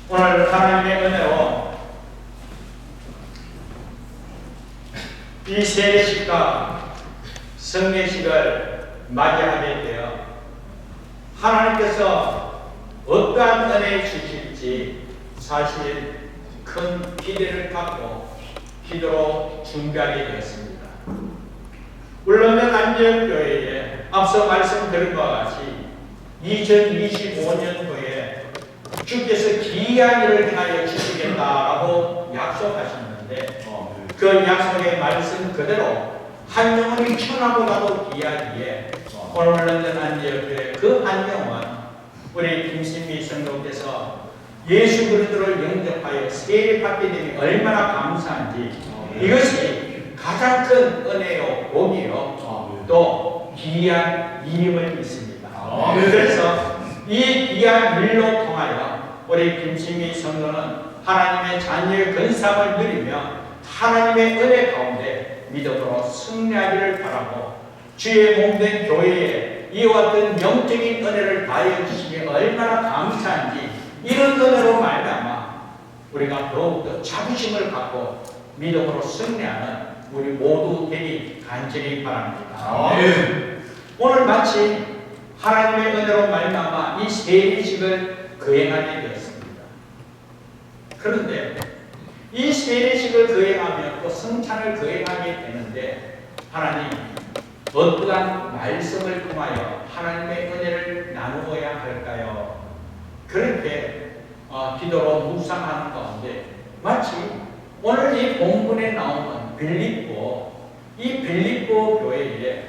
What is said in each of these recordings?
오늘 하나님의 은혜로 이 세례식과 성례식을 맞이하게 되어 하나님께서 어떠한 은혜 주실지 사실 큰 기대를 갖고 기도로 준비하게 되었습니다. 울릉면 안디옥교회에 앞서 말씀드린 것과 같이 2025년도에 주께서 기이한 일을 행하여 주시겠다라고 약속하셨는데 그 약속의 말씀 그대로 한 영혼이 천하보다도 귀하기에 오늘 울릉면 안디옥교회 그 한 영혼 우리 김신미 성도께서 예수 그리스도를 영접하여 세례받게 되니 얼마나 감사한지 이것이 가장 큰 은혜요 복이요 또 귀한 일임을 믿습니다. 그래서 이 귀한 일로 통하여 우리 김신미 성도는 하나님의 자녀의 근삼을 누리며 하나님의 은혜 가운데 믿음으로 승리하기를 바라고 주의 몸된 교회에 이와 같은 영적인 은혜를 다하여 주시기에 얼마나 감사한지 이런 은혜로 말미암아 우리가 더욱더 자부심을 갖고 믿음으로 승리하는 우리 모두 되기 간절히 바랍니다. 오늘 마치 하나님의 은혜로 말미암아 이 세례식을 거행하게 되었습니다. 그런데 이 세례식을 거행하며 또 성찬을 거행하게 되는데 하나님 어떠한 말씀을 통하여 하나님의 은혜를 나누어야 할까요? 그렇게 기도로 묵상하는 가운데 마치 오늘 이 본문에 나오는 이 빌립보 교회에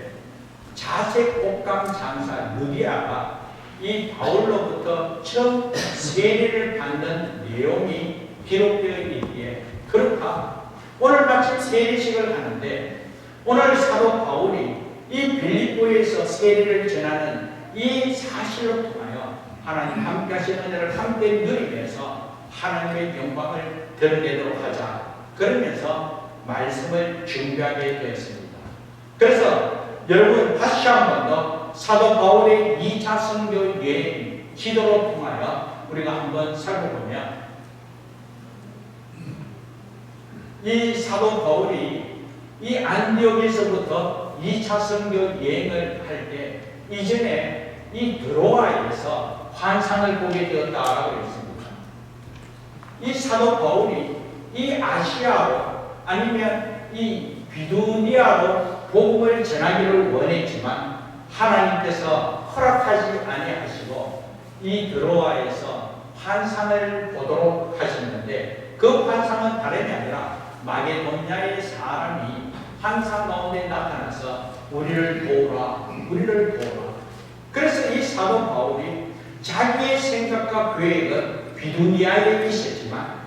자색 옷감 장사 느디아가 이 바울로부터 처음 세례를 받는 내용이 기록되어 있기에 그렇다. 오늘 마침 세례식을 하는데 오늘 사도 바울이 이 빌립보에서 세례를 전하는 이 사실로 통하여 하나님 함께 하신 은혜를 함께 누리면서 하나님의 영광을 드러내도록 하자. 그러면서 말씀을 준비하게 되었습니다. 그래서 여러분 다시 한 번 더 사도 바울의 2차 선교 여행 기도로 통하여 우리가 한번 살펴보면 이 사도 바울이 이 안디옥에서부터 2차 선교 여행을 할 때 이전에 이 드로아에서 환상을 보게 되었다라고 했습니다. 이 사도 바울이 이 아시아로 아니면 이 비두니아로 복음을 전하기를 원했지만 하나님께서 허락하지 아니하시고 이 드로아에서 환상을 보도록 하셨는데 그 환상은 다름이 아니라 마게도냐의 사람이 환상 가운데 나타나서 우리를 도우라. 그래서 이 사도 바울이 자기의 생각과 계획은 비두니아에 있었지만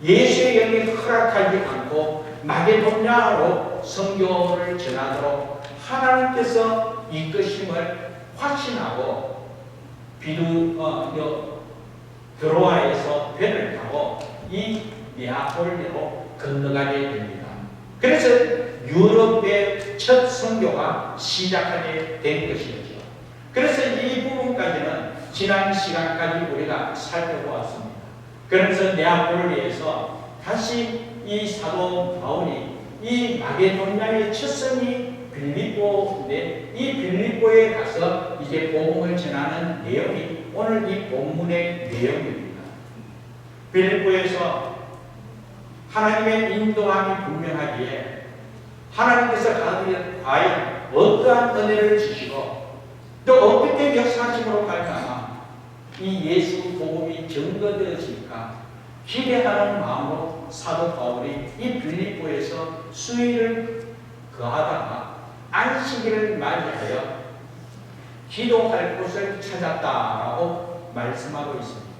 예수의 영이 허락하지 않고 마게도냐로 선교를 전하도록 하나님께서 이끄심을 확신하고 드로아에서 배를 타고 이 네아폴리로 건너가게 됩니다. 그래서 유럽의 첫 선교가 시작하게 된 것이었죠. 그래서 이 부분까지는 지난 시간까지 우리가 살펴보았습니다. 그래서 네아폴리에서 다시 이 사도 바울이 이 마게도냐의 첫 성이 빌립보인데 이 빌립보에 가서 이제 복음을 전하는 내용이 오늘 이 본문의 내용입니다. 빌립보에서 하나님의 인도함이 분명하기에 하나님께서 과연 어떠한 은혜를 주시고 또 어떻게 역사하심으로 갈까 이 예수 복음이 증거되어질까 기대하는 마음으로 사도 바울이 이 빌립보에서 수일을 거하다가 안식일을 맞이하여 기도할 곳을 찾았다라고 말씀하고 있습니다.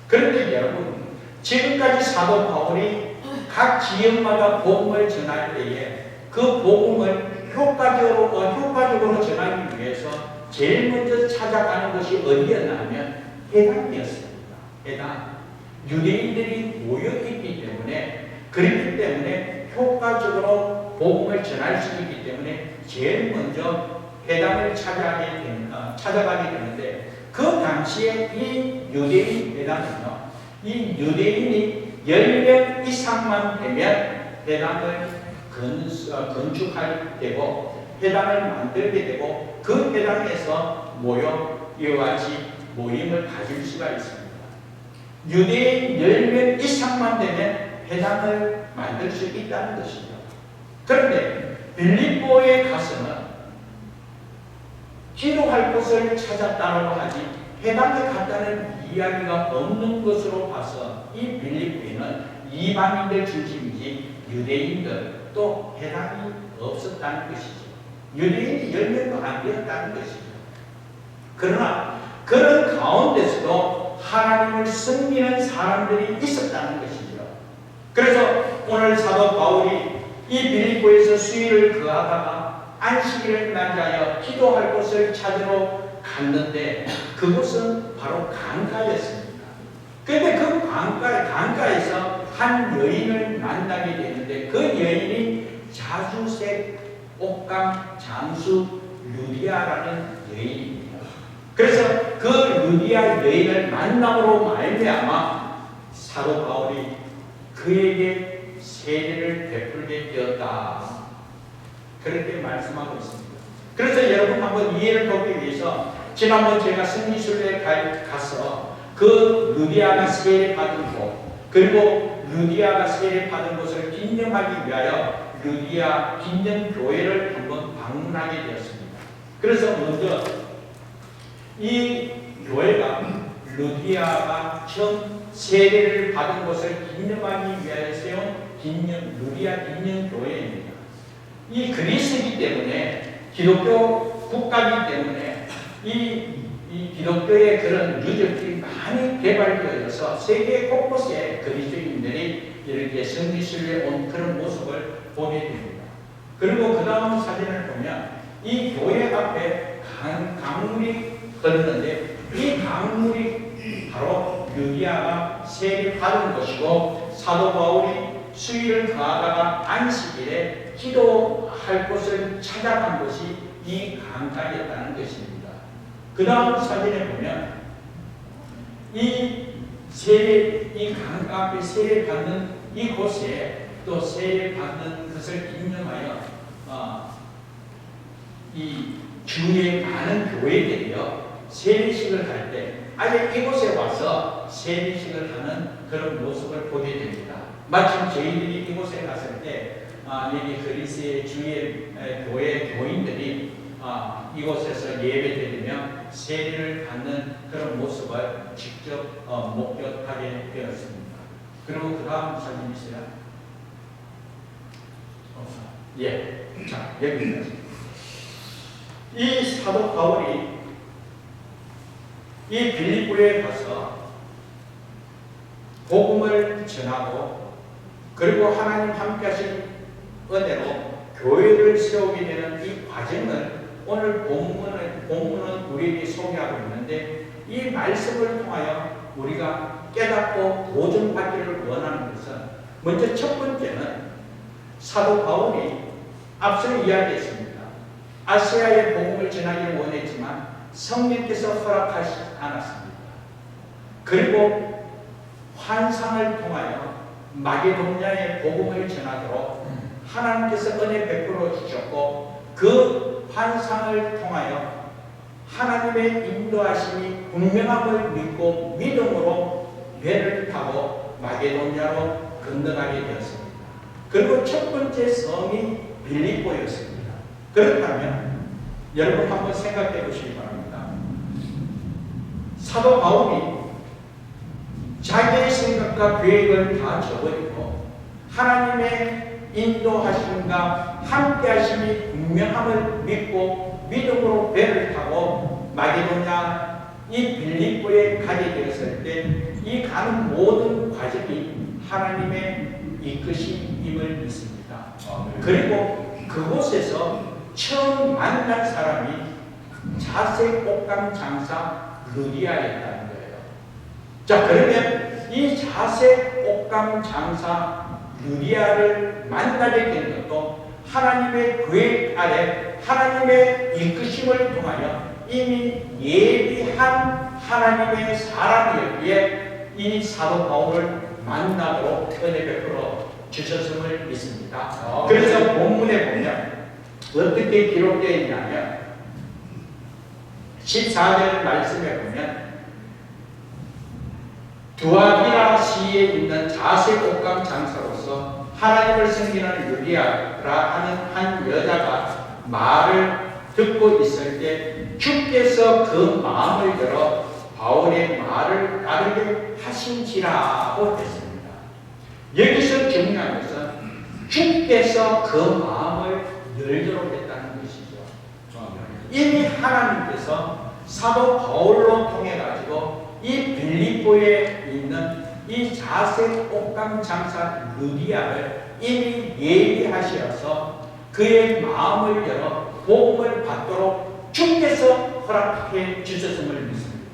그런데 여러분 지금까지 사도 바울이 각 지역마다 복음을 전할 때에 그 복음을 효과적으로 전하기 위해서 제일 먼저 찾아가는 것이 어디였냐면 회당이었습니다. 회당. 유대인들이 모여있기 때문에 그렇기 때문에 효과적으로 복음을 전할 수 있기 때문에 제일 먼저 회당을 찾아가게 되는데 그 당시에 이 유대인 회당은요 이 유대인이 10명 이상만 되면 회당을 건축하게 되고 회당을 만들게 되고 그 회당에서 모여 이와 같이 모임을 가질 수가 있습니다. 유대인 10명 이상만 되면 회당을 만들 수 있다는 것이죠. 그런데 빌립보에 가서는 기도할 곳을 찾았다고 하지 회당에 갔다는 이야기가 없는 것으로 봐서 이 빌립보에는 이방인들 중심이지 유대인들 또 회당이 없었다는 것이죠. 유대인이 10명도 안 되었다는 것이죠. 그러나 그런 가운데서도 하나님을 섬기는 사람들이 있었다는 것이죠. 그래서 오늘 사도 바울이 이 빌립보에서 수일을 거하다가 안식일을 맞이하여 기도할 곳을 찾으러 갔는데 그곳은 바로 강가였습니다. 그런데 그 강가에서 한 여인을 만나게 되는데 그 여인이 자주색 옥강 장수 루디아라는 여인입니다. 그래서 그 루디아 여인을 만남으로 말미암아 사도 바울이 그에게 세례를 베풀게 되었다. 그렇게 말씀하고 있습니다. 그래서 여러분 한번 이해를 돕기 위해서 지난번 제가 승리순례에 가서 그 루디아가 세례받은 곳 그리고 루디아가 세례받은 곳을 기념하기 위하여 루디아 기념교회를 한번 방문하게 되었습니다. 그래서 먼저 이 교회가 루디아가 처음 세례를 받은 곳을 기념하기 위하여 세운 루디아 기념교회입니다. 이 그리스이기 때문에 기독교 국가이기 때문에 이 기독교의 그런 유적들이 많이 개발되어서 세계 곳곳에 그리스도인들이 이렇게 성지순례에 온 그런 모습을 보게 됩니다. 그리고 그 다음 사진을 보면 이 교회 앞에 강물이 흐르는데 이 강물이 바로 루디아가 세례받은 것이고 사도 바울이 수일을 거하다가 안식일에 기도할 곳을 찾아간 것이 이 강가였다는 것입니다. 그 다음 사진에 보면 이 강가 앞에 세례받는 이곳에 또 세례받는 것을 기념하여 이 주위에 많은 교회들이요 세례식을 할 때 아예 이곳에 와서 세례식을 하는 그런 모습을 보게 됩니다. 마침 저희들이 이곳에 갔을 때 여기 그리스의 주의 교회 교인들이 이곳에서 예배드리며 세례를 받는 그런 모습을 직접 목격하게 되었습니다. 그리고 그 다음 사진 있어요? 예. 자, 여기입니다. 이 사도 바울이 이 빌립보에 가서 복음을 전하고 그리고 하나님 함께하신 은혜로 교회를 세우게 되는 이 과정을 오늘 본문은 우리에게 소개하고 있는데 이 말씀을 통하여 우리가 깨닫고 보존받기를 원하는 것은 먼저 첫 번째는 사도 바울이 앞서 이야기했습니다. 아시아의 복음을 전하기를 원했지만 성령께서 허락하지 않았습니다. 그리고 환상을 통하여 마게도냐의 복음을 전하도록 하나님께서 은혜 베풀어 주셨고 그 환상을 통하여 하나님의 인도하심이 분명함을 믿고 믿음으로 배를 타고 마게도냐로 건너가게 되었습니다. 그리고 첫 번째 성이 빌립보였습니다. 그렇다면 여러분 한번 생각해 보시기 바랍니다. 사도 바울이 자기의 생각과 계획을 다 저버리고 하나님의 인도하심과 함께하심이 분명함을 믿고 믿음으로 배를 타고 마게도냐 이 빌립보에 가게 되었을 때 이 가는 모든 과정이 하나님의 이끄심임을 믿습니다. 그리고 그곳에서 처음 만난 사람이 자색 옷감 장사 루디아였다는 거예요. 자, 그러면 이 자색 옷감 장사 루디아를 만나게 된 것도 하나님의 계획 아래 하나님의 이끄심을 통하여 이미 예비한 하나님의 사람이었기에 이 사도 바울을 만나도록 은혜 베풀어 주셨음을 믿습니다. 그래서 본문에 보면 어떻게 기록되어 있냐면 14절 말씀에 보면 두아디라시에 있는 자색 옷감 장사로서 하나님을 섬기는 유리아라 하는 한 여자가 말을 듣고 있을 때 주께서 그 마음을 열어 바울의 말을 따르게 하신지라고 했습니다. 여기서 중요한 것은 주께서 그 마음을 열도록 했다는 것이죠. 이미 하나님께서 사도 바울로 통해 가지고 이 빌립보에 있는 이 자색 옷감 장사 루디아를 이미 예비하셔서 그의 마음을 열어 복음을 받도록 주께서 허락해 주셨음을 믿습니다.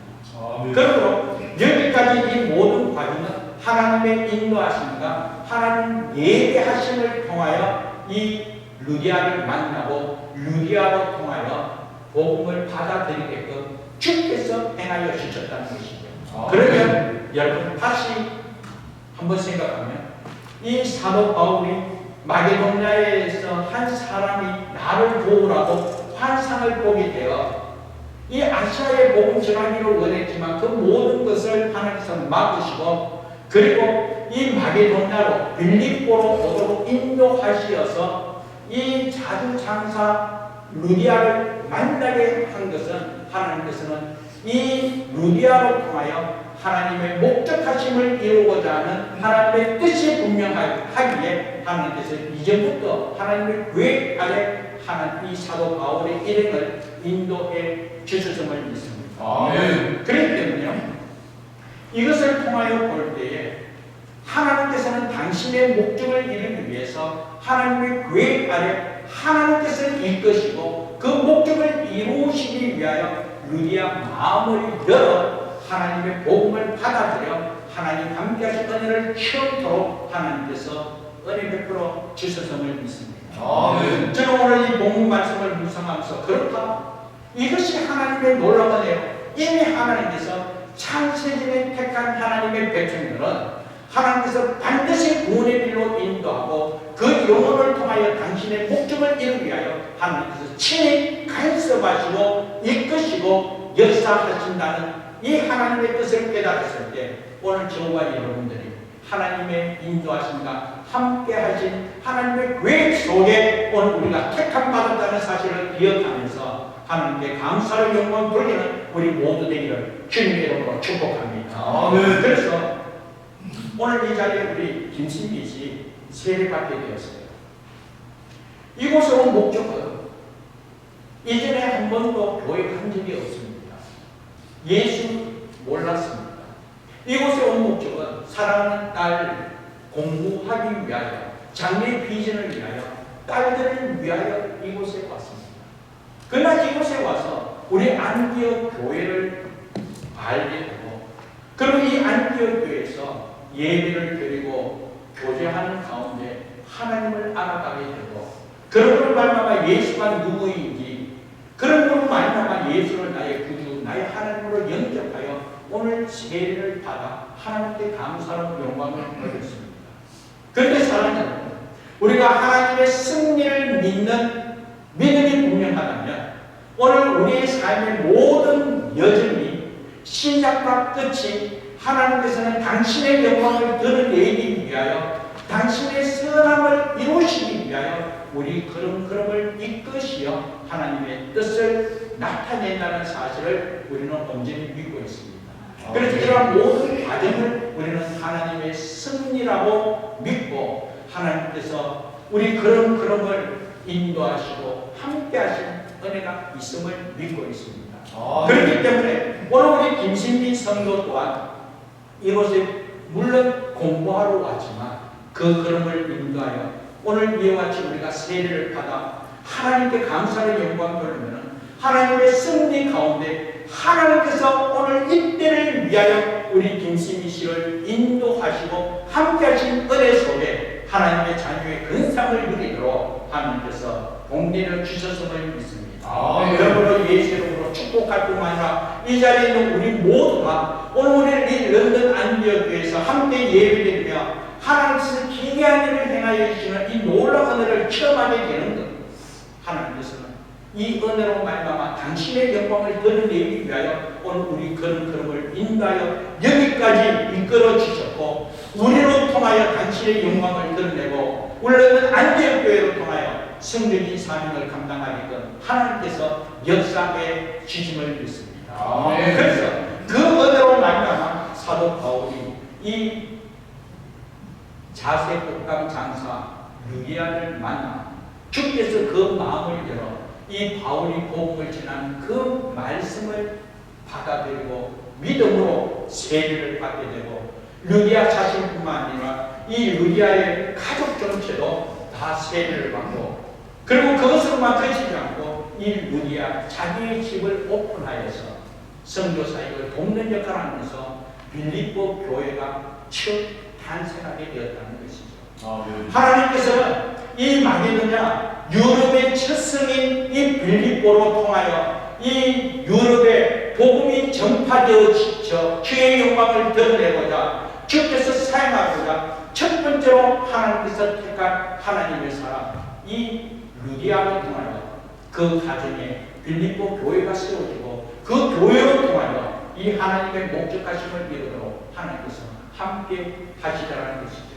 그러므로 여기까지 이 모든 과정은 하나님의 인도하심과 하나님 예비하심을 통하여 이 루디아를 만나고 루디아로 통하여 복음을 받아들이게끔 주께서 행하여 주셨다는 것이죠. 그러면 여러분 다시 한번 생각하면 이 사도 바울이 마게도냐에서 한 사람이 나를 도우라고 환상을 보게 되어 이 아시아의 복음 전하기를 원했지만 그 모든 것을 하나님께서 막으시고 그리고 이 마게도냐로 빌립보로 오도록 인도하시어서 이 자주장사 루디아를 만나게 한 것은 하나님께서는 이 루디아로 통하여 하나님의 목적하심을 이루고자 하는 하나님의 뜻이 분명하기에 하나님께서 이전부터 하나님의 계획 아래 이 사도 바울의 일행을 인도해 주셨음을 믿습니다. 아멘. 그렇기 때문에 이것을 통하여 볼 때에 하나님께서는 당신의 목적을 이루기 위해서 하나님의 계획 아래 하나님께서 이끄시고 그 목적을 이루시기 위하여 루디아 마음을 열어 하나님의 복음을 받아들여 하나님 함께하신 은혜를 채우도록 하나님께서 은혜 베풀어 주셨음을 믿습니다. 아멘. 저는 오늘 이 복음 말씀을 묵상하면서 그렇다. 이것이 하나님의 놀라운데요. 이미 하나님께서 창세전에 택한 하나님의 백성들은 하나님께서 반드시 구원의 길로 인도하고 그 영혼을 통하여 당신의 목적을 이루기 위하여 하나님께서 친히 간섭하시고 이끄시고 역사하신다는 이 하나님의 뜻을 깨달았을 때 오늘 저와 여러분들이 하나님의 인도하심과 함께 하신 하나님의 계획 속에 오늘 우리가 택함 받았다는 사실을 기억하면서 하나님께 감사를 영광 돌리는 우리 모두 되기를 주님의 이름으로 축복합니다. 아멘. 그래서 오늘 이 자리에 우리 김신기 씨 세례받게 되었어요. 이곳에 온 목적은 이전에 한 번도 교회 간 적이 없습니다. 예수 몰랐습니다. 이곳에 온 목적은 사랑하는 딸 공부하기 위하여 장래 비전을 위하여 딸들을 위하여 이곳에 왔습니다. 그러나 이곳에 와서 우리 안디옥 교회를 알게 되고 그리고 이 안디옥 교회에서 예배를 드리고 교제하는 가운데 하나님을 알아가게 되고 그런 말마다 예수가 누구인지 그런 걸로 말마다 예수를 나의 구주 나의 하나님으로 영접하여 오늘 세례를 받아 하나님께 감사하는 영광을 돌렸습니다. 그런데 사랑하는 여러분, 우리가 하나님의 승리를 믿는 믿음이 분명하다면 오늘 우리의 삶의 모든 여정이 시작과 끝이 하나님께서는 당신의 영광을 드러내기 위하여 당신의 선함을 이루시기 위하여 우리 걸음걸음을 이끄시어 하나님의 뜻을 나타낸다는 사실을 우리는 온전히 믿고 있습니다. 그래서 이러한 모든 과정을 우리는 하나님의 승리라고 믿고 하나님께서 우리 걸음걸음을 인도하시고 함께하신 은혜가 있음을 믿고 있습니다. 그렇기 때문에 오늘 우리 김신민 성도 또한 이곳에 물론 공부하러 왔지만 그 걸음을 인도하여 오늘 이와 같이 우리가 세례를 받아 하나님께 감사의 영광 돌리면 하나님의 승리 가운데 하나님께서 오늘 이때를 위하여 우리 김신미 씨를 인도하시고 함께하신 은혜 속에 하나님의 자녀의 근상을 누리도록 하나님께서 공리를 주셨음을 믿습니다. 그러므로 예수 이름으로 축복할 뿐만 아니라 이 자리에 있는 우리 모두가 오늘 우리 런던 안디옥 함께 예배드리며 하나님께서 기이한 일을 행하여 주시는 이 놀라운 은혜를 체험하게 되는 것. 하나님께서는 이 은혜로 말미암아 당신의 영광을 드러내기 위하여 오늘 우리 걸음을 인도하여 여기까지 이끌어 주셨고, 우리로 통하여 당신의 영광을 드러내고 우리는 안디옥교회로 통하여 성령의 사명을 감당하게끔 하나님께서 역사에 주심을 믿습니다. 그래서 그 은혜로 말미암아 사도 바울이 이 자색 옷감 장사 유리아를 만나 주께서 그 마음을 열어 이 바울이 복음을 전하는 그 말씀을 받아들이고 믿음으로 세례를 받게 되고, 루디아 자신뿐만 아니라 이 루디아의 가족 전체도 다 세례를 받고, 그리고 그것으로만 그치지 않고 이 루디아 자기의 집을 오픈하여서 선교 사역을 돕는 역할을 하면서 빌립보 교회가 첫 탄생하게 되었다는 것이죠. 하나님께서는 이 마게도냐 유럽의 첫 성인 이 빌립보로 통하여 이 유럽의 복음이 전파되어지죠. 주의 영광을 드러내고자 주께서 사용하고자 첫 번째로 하나님께서 택한 하나님의 사람 이 루디아를 통하여 그 가정에 빌립보 교회가 세워지고, 그 교회로 통하여 이 하나님의 목적하심을 이루도록 하나님께서 함께 하시더라는 것이죠.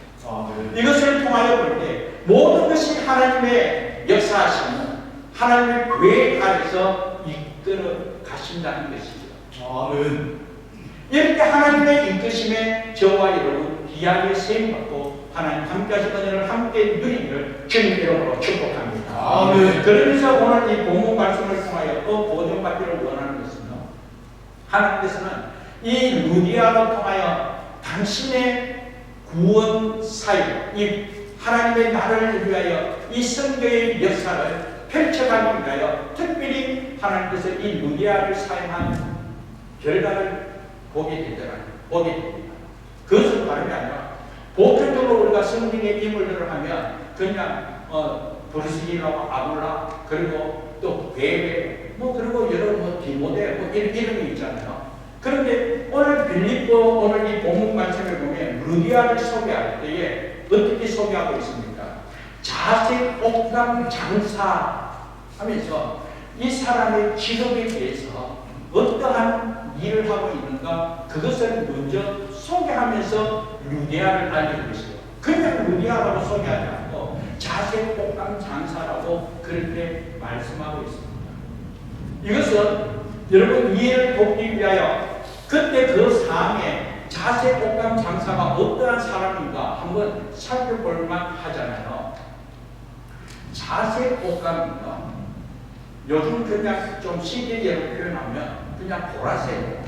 이것을 통하여 볼 때 모든 것이 하나님의 역사하심은 하나님의 계획 안에서 이끌어 가신다는 것이죠. 이렇게 하나님의 이끄심에 저와 여러분 귀하게 세임받고 하나님 함께하신 은혜를 함께 누리기를 주님 이름으로 축복합니다. 그러면서 오늘 이 본문 말씀을 통하여 또 보존받기를 원하는 것은요, 하나님께서는 이 루디아로 통하여 당신의 구원 사역, 이 하나님의 나라를 위하여 이 선교의 역사를 펼쳐가기 위하여 특별히 하나님께서 이 루디아를 사용한 결과를 보게 됩니다. 그것은 다름이 아니라 보편적으로 우리가 성경의 인물들을 하면 그냥 브루스리라고 아굴라, 그리고 또 베베, 그리고 여러 디모데 이름이 있잖아요. 그런데 오늘 빌립보 오늘 이 본문 말씀을 보면 루디아를 소개할 때에 어떻게 소개하고 있습니까? 자색 옥감 장사 하면서 이 사람의 직업에 대해서 어떠한 일을 하고 있는가, 그것을 먼저 소개하면서 루디아를 알리고 있어요. 그냥 루디아라고 소개하지 않고 자색 옥감 장사라고 그렇게 말씀하고 있습니다. 이것은 여러분 이해를 돕기 위하여 그때 그 상에 자색 옥감 장사가 어떠한 사람인가 한번 살펴볼만 하잖아요. 자색 옥감은요, 요즘 그냥 좀 시계제로 표현하면 그냥 보라색,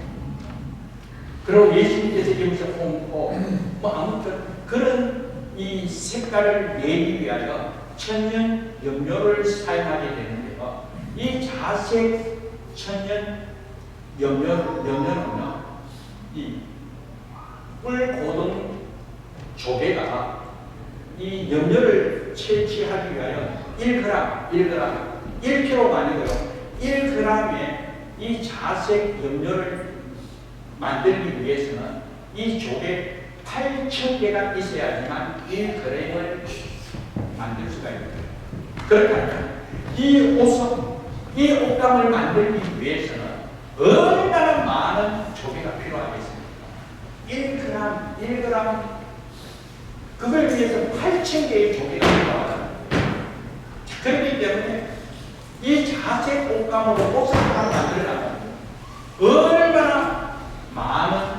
그리고 예수님께서 여기서 홍포, 아무튼 그런 이 색깔을 내기 위하여 천연 염료를 사용하게 되는데요. 이 자색 천연 염료는요, 이 뿔고등 조개가 이 염료를 채취하기 위하여 1kg가 아니고요, 1g의 이 자색 염료를 만들기 위해서는 이 조개 8,000개가 있어야지만 1g을 만들 수가 있어요. 그렇다면 이 옥감을 만들기 위해서는 얼마나 많은 조개가 필요하겠습니까? 1g, 그걸 위해서 8,000개의 조개가 필요하다. 그렇기 때문에 이 자색 옥감으로 옷을 하나 만들려면 얼마나 많은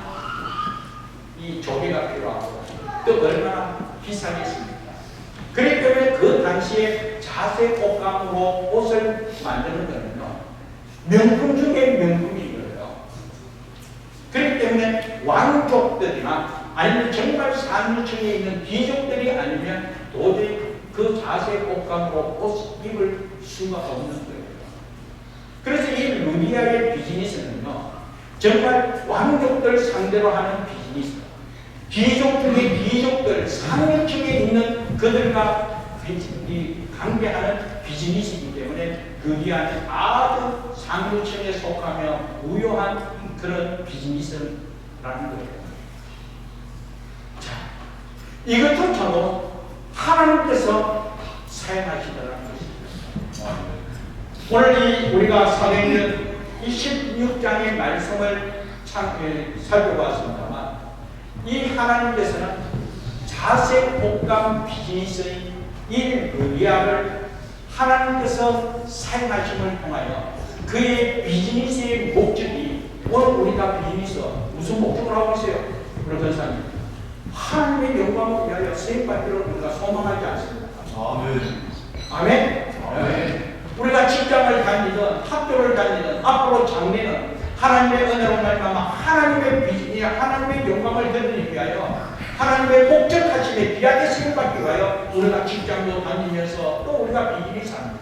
이 조개가 필요하고 또 얼마나 비싸겠습니까? 그렇기 때문에 그 당시에 자색 옥감으로 옷을 만드는 거는요, 명품 중에 명품인 거예요. 그렇기 때문에 왕족들이나 아니면 정말 상류층에 있는 귀족들이 아니면 도저히 그 자색 옷감으로 옷 입을 수가 없는 거예요. 그래서 이 루디아의 비즈니스는요, 정말 왕족들 상대로 하는 비즈니스, 귀족 중에 귀족들, 상류층에 있는 그들과 관계하는 비즈니스이기 때문에 루디아는 아주 상류층에 속하며 우요한 그런 비즈니스라는 거예요. 이것조차도 하나님께서 사용하시더라는 것입니다. 오늘 우리가 사도행전 26장의 말씀을 살펴봤습니다만, 이 하나님께서는 자세 복감 비즈니스의 이 의리아를 하나님께서 사용하심을 통하여 그의 비즈니스의 목적이, 오늘 우리가 비즈니스 무슨 목적을 하고 있어요? 우리 권사님, 하나님의 영광을 위하여 쓰임받기를 우리가 소망하지 않습니까? 아멘. 아멘. 아멘. 우리가 직장을 다니든 학교를 다니든 앞으로 장래는 하나님의 은혜로 말미암아 하나님의 비즈니스, 하나님의 영광을 드리기 위하여 하나님의 목적하심에 귀하게 쓰임받기 위하여 우리가 직장도 다니면서 또 우리가 비즈니스 합니다.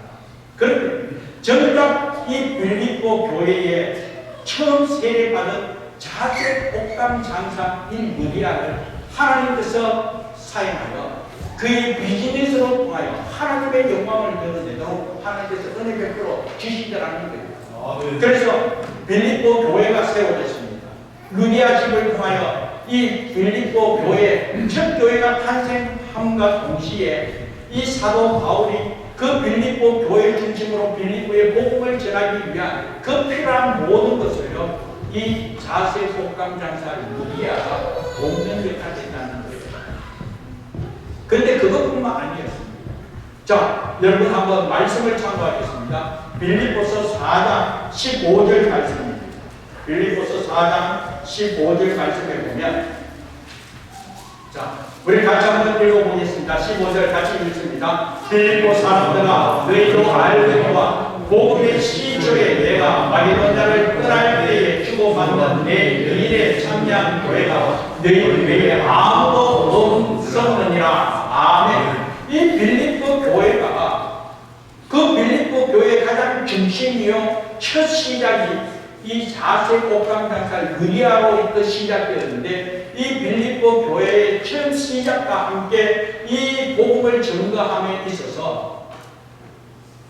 그런데 정작 이 빌립보 교회에 처음 세례받은 자색 옥감 장사인 무리아를 하나님께서 사용하여 그의 비즈니스로 통하여 하나님의 영광을 드러내도록 하나님께서 은혜 베풀어 주시더라는 거예요. 그래서 빌립보 교회가 세워졌습니다. 루디아 집을 통하여 이 빌립보 교회, 첫 교회가 탄생함과 동시에 이 사도 바울이 그 빌립보 교회 중심으로 빌립보의 복음을 전하기 위한 그 필요한 모든 것을요, 이 자세 복감 장사 루디아가 돕는 역할을 했다는 거예요. 그런데 그것뿐만 아니었습니다. 자, 여러분 한번 말씀을 참고하겠습니다. 빌립보서 4장 15절 말씀입니다. 빌립보서 4장 15절 말씀에 보면, 자, 우리 같이 한번 읽어보겠습니다. 15절 같이 읽습니다. 빌립보 사람들아, 너희도 알거니와 복음의 시초에 내가 마게도냐를 떠날 때에 주고받는 내 일에 참여한 교회가 너희 외에 아무도 없었느니라. 아멘. 이 빌립보 교회가 그 빌립보 교회의 가장 중심이요 첫 시작이 이 자세 복감 장사 루디아로 시작되었는데, 이 빌립보 교회의 첫 시작과 함께 이 복음을 증거함에 있어서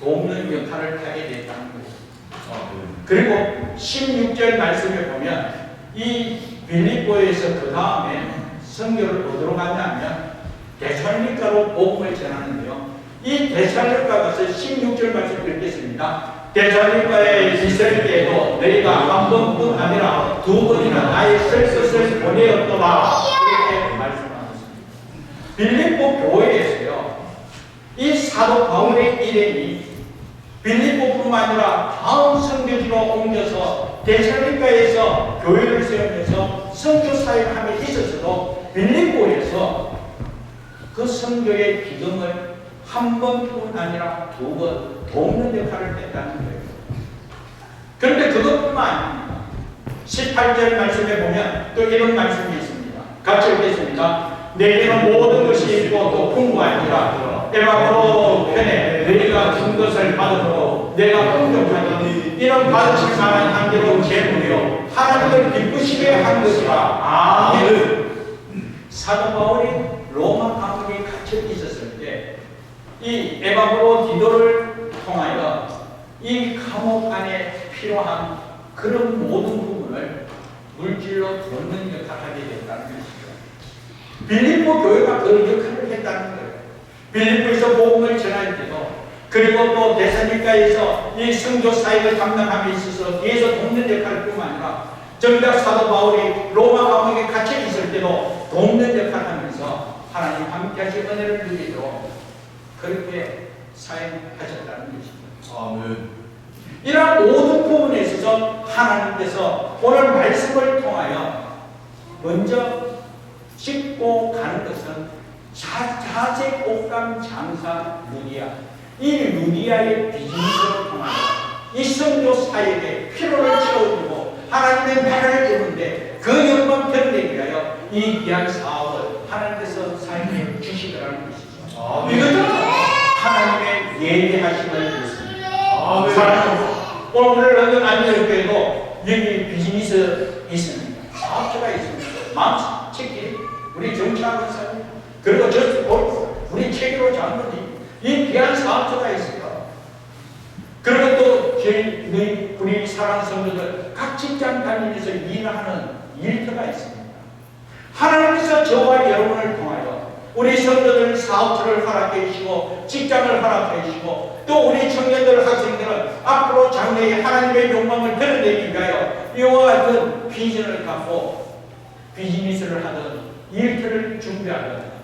돕는 역할을 하게 됐다는 거예요. 그리고 16절 말씀에 보면 이 빌립보에서 그 다음에 선교를 어디로 갔냐면 데살로니가로 복음을 전하는데요. 이 데살로니가 가서 16절 말씀 읽겠습니다. 데살로니가에 있을 때에도 너희가 한 번뿐 아니라 두 번이나 나의 쓸 것을 보내었더라. 이렇게 말씀하셨습니다. 빌립보 교회에서요, 이 사도 바울의 일행이 빌립보뿐만 아니라 다음 선교지로 옮겨서 데살로니가에서 교회를 세우면서 선교 사역함에 있어서도 빌립보에서 그 선교의 기금을 한 번뿐 아니라 두 번 돕는 역할을 했다는 거예요. 그런데 그것뿐만 아닙니다. 18절 말씀에 보면 또 이런 말씀이 있습니다. 같이 읽겠습니다. 내게는 모든 것이 있고 또 풍부한지라 에바브로 편에 너희가 준 것을 받으므로 내가 풍족하니 이런 받으실 만한 한계로 재물이요 하나님을 기쁘시게 한 것이라. 아멘. 사도 바울이 로마 감옥에 갇혀 있었을 때 이 에바브로 디도를 통하여 이 감옥 안에 필요한 그런 모든 부분을 물질로 돕는 역할을 하게 됐다는 것이죠. 빌립보 교회가 그 역할을 했다는 거예요. 빌립보에서 복음을 전할 때도, 그리고 또 데살로니가에서 이 선교 사역을 감당함에 있어서 뒤에서 돕는 역할 뿐만 아니라 정작 사도 바울이 로마 감옥에 갇혀 있을 때도 돕는 역할을 하면서 하나님 함께 하신 은혜를 누리도록 그렇게 사용하셨다는 것입니다. 아멘. 이러한 모든 부분에 있어서 하나님께서 오늘 말씀을 통하여 먼저 짚고 가는 것은 자색 옥감 장사 루디아, 이 루디아의 비즈니스를 통하여 이 선교 사역의 필요를 채워주고 하나님의 나라를 이루는데 그 영광 드러내기 위하여 이 귀한 사업을 하나님께서 사용해 주시더라는 것이죠. 이것은 하나님의 예비하심을 믿습니다. 오늘 어느 안전교회도 여기 비즈니스 있습니다. 사업자가 있습니다. 마음치기 우리 정치하는 사람, 그리고 저스트 골프 우리 체계로 장로님, 이 귀한 사업자가 있습니다. 그리고 또 우리 사랑하는 성도들 각 직장 다니면서 일하는 일터가 있습니다. 하나님께서 저와 여러분을 통하여 우리 성도들 사업처를 허락해 주시고 직장을 허락해 주시고 또 우리 청년들 학생들은 앞으로 장래에 하나님의 욕망을 드러내기 위하여 이와 같은 비전을 갖고 비즈니스를 하든 일터를 준비하든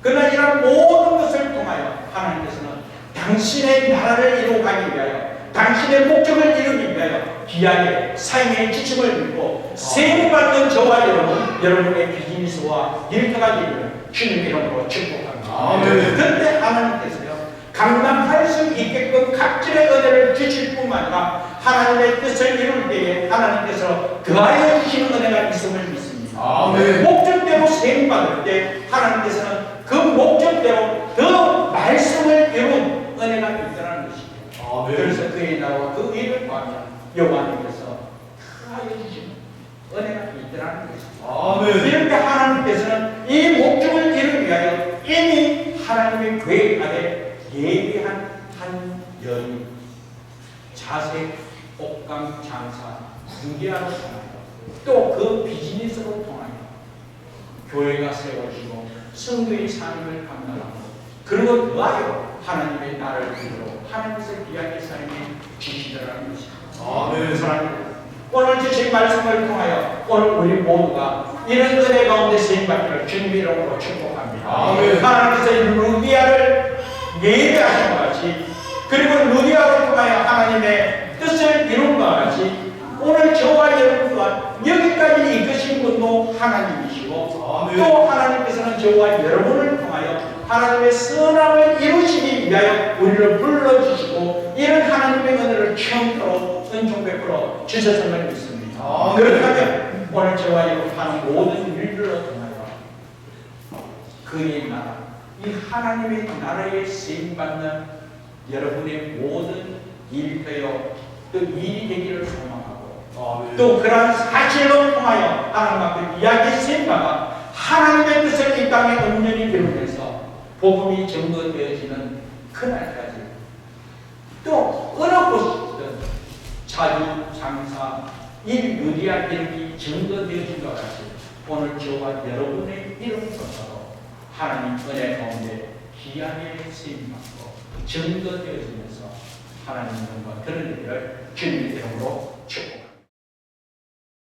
그러나 이런 모든 것을 통하여 하나님께서는 당신의 나라를 이루어가기 위하여 당신의 목적을 이루기 위하여 귀하게 삶의 지침을 믿고 세움받는 저와 여러분의 비즈니스와 일터가 되기를 주님 이름으로 축복합니다. 그런데 하나님께서요 감당할 수 있게끔 각질의 은혜를 주실 뿐만 아니라 하나님의 뜻을 이룰 때에 하나님께서 그하여 주시는 은혜가 있음을 믿습니다. 목적대로 세움받을 때 하나님께서는 그 목적대로 더 말씀을 이룬 은혜가 있다는 것입니다. 그래서 그의 나라와 그 일을 구하면 여호와님께서 그하여 주시는 은혜가 있다는 것입니다. 이렇게 하나님께서는 이 목적을 이루기 위하여 이미 하나님의 계획 아래 예비한 한 여인 자색, 옥강, 장사, 유리아로 통하여 또 그 비즈니스로 통하여 교회가 세워지고 성도의 삶을 감당하고 그리고 더하여 하나님의 나라를 이루어 하나님께서 귀하게 삶에 주시더라는 것입니다. 오늘 주신 말씀을 통하여 오늘 우리 모두가 이런 은혜 가운데 쓰임받기를 주님 이름으로 축복합니다. 하나님께서 루디아를 예배하신 것 같이 그리고 루디아로 통하여 하나님의 뜻을 이룬 것 같이 오늘 저와 여러분 또한 여기까지 이끄신 분도 하나님이시고 또 하나님께서는 저와 여러분을 통하여 하나님의 선함을 이루시기 위하여 우리를 불러주시고 이런 하나님의 은혜를 처음으로 은총 베풀어 주셨음을 믿습니다. 그렇다면 오늘 저와 여러분 하는 모든 일들을 통하여 그의 나라 이 하나님의 나라에 쓰임받는 여러분의 모든 일터요 또 일이 되기를 소망하고 또 그러한 사실로 통하여 하나님 앞에 이야기 쓰임받아 하나님의 뜻을 이 땅에 온전히 이루면서 복음이 증거되어지는 그날까지 또 어느 곳이든 자주 장사 일 유리한 이름이 증거되어진 것 같이 오늘 저와 여러분의 이름조차도 하나님 은혜 가운데 귀하게 쓰임받고 증거되어지면서 하나님 영광 드러내기를 주님의 이름으로